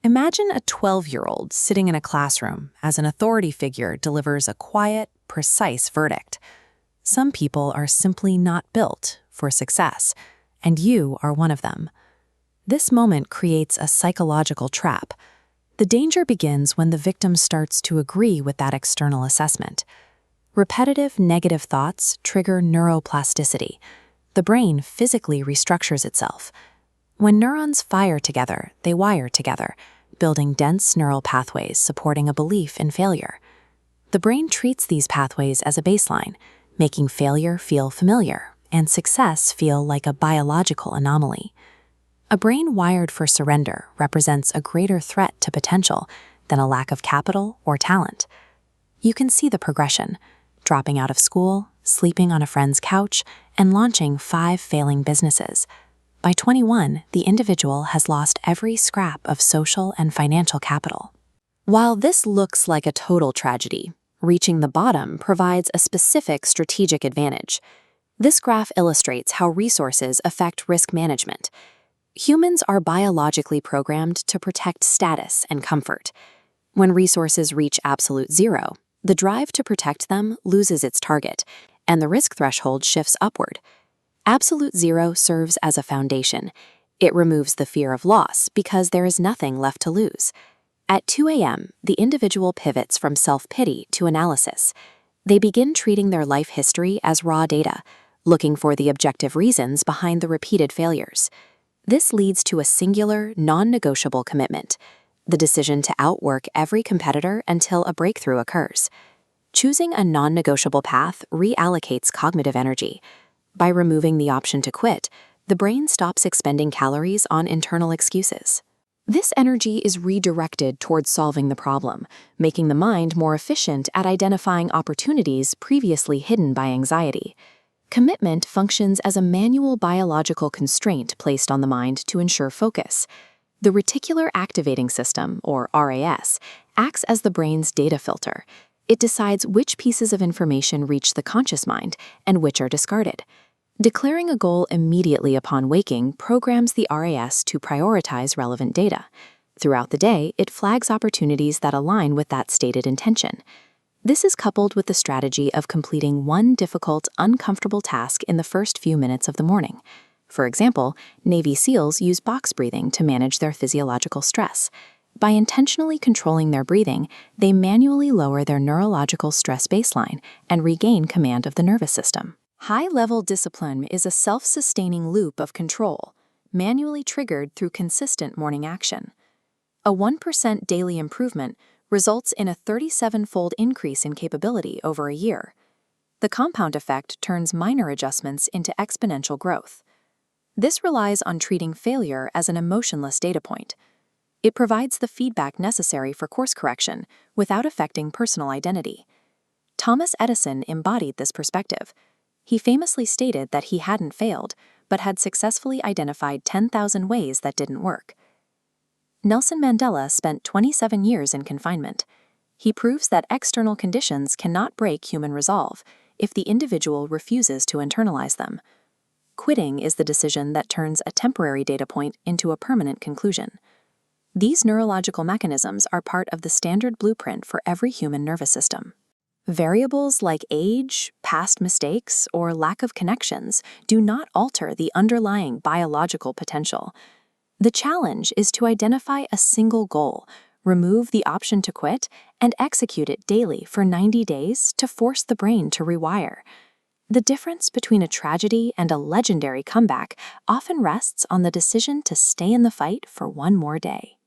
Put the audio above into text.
Imagine a 12-year-old sitting in a classroom as an authority figure delivers a quiet, precise verdict. Some people are simply not built for success, and you are one of them. This moment creates a psychological trap. The danger begins when the victim starts to agree with that external assessment. Repetitive negative thoughts trigger neuroplasticity. The brain physically restructures itself. When neurons fire together, they wire together, building dense neural pathways supporting a belief in failure. The brain treats these pathways as a baseline, making failure feel familiar and success feel like a biological anomaly. A brain wired for surrender represents a greater threat to potential than a lack of capital or talent. You can see the progression: dropping out of school, sleeping on a friend's couch, and launching 5 failing businesses. By 21, the individual has lost every scrap of social and financial capital. While this looks like a total tragedy, reaching the bottom provides a specific strategic advantage. This graph illustrates how resources affect risk management. Humans are biologically programmed to protect status and comfort. When resources reach absolute zero, the drive to protect them loses its target, and the risk threshold shifts upward. Absolute zero serves as a foundation. It removes the fear of loss because there is nothing left to lose. At 2 a.m., the individual pivots from self-pity to analysis. They begin treating their life history as raw data, looking for the objective reasons behind the repeated failures. This leads to a singular, non-negotiable commitment: the decision to outwork every competitor until a breakthrough occurs. Choosing a non-negotiable path reallocates cognitive energy. By removing the option to quit, the brain stops expending calories on internal excuses. This energy is redirected towards solving the problem, making the mind more efficient at identifying opportunities previously hidden by anxiety. Commitment functions as a manual biological constraint placed on the mind to ensure focus. The reticular activating system, or RAS, acts as the brain's data filter. It decides which pieces of information reach the conscious mind and which are discarded. Declaring a goal immediately upon waking programs the RAS to prioritize relevant data. Throughout the day, it flags opportunities that align with that stated intention. This is coupled with the strategy of completing one difficult, uncomfortable task in the first few minutes of the morning. For example, Navy SEALs use box breathing to manage their physiological stress. By intentionally controlling their breathing, they manually lower their neurological stress baseline and regain command of the nervous system. High-level discipline is a self-sustaining loop of control, manually triggered through consistent morning action. A 1% daily improvement results in a 37-fold increase in capability over a year. The compound effect turns minor adjustments into exponential growth. This relies on treating failure as an emotionless data point. It provides the feedback necessary for course correction without affecting personal identity. Thomas Edison embodied this perspective. He famously stated that he hadn't failed, but had successfully identified 10,000 ways that didn't work. Nelson Mandela spent 27 years in confinement. He proves that external conditions cannot break human resolve if the individual refuses to internalize them. Quitting is the decision that turns a temporary data point into a permanent conclusion. These neurological mechanisms are part of the standard blueprint for every human nervous system. Variables like age, past mistakes, or lack of connections do not alter the underlying biological potential. The challenge is to identify a single goal, remove the option to quit, and execute it daily for 90 days to force the brain to rewire. The difference between a tragedy and a legendary comeback often rests on the decision to stay in the fight for one more day.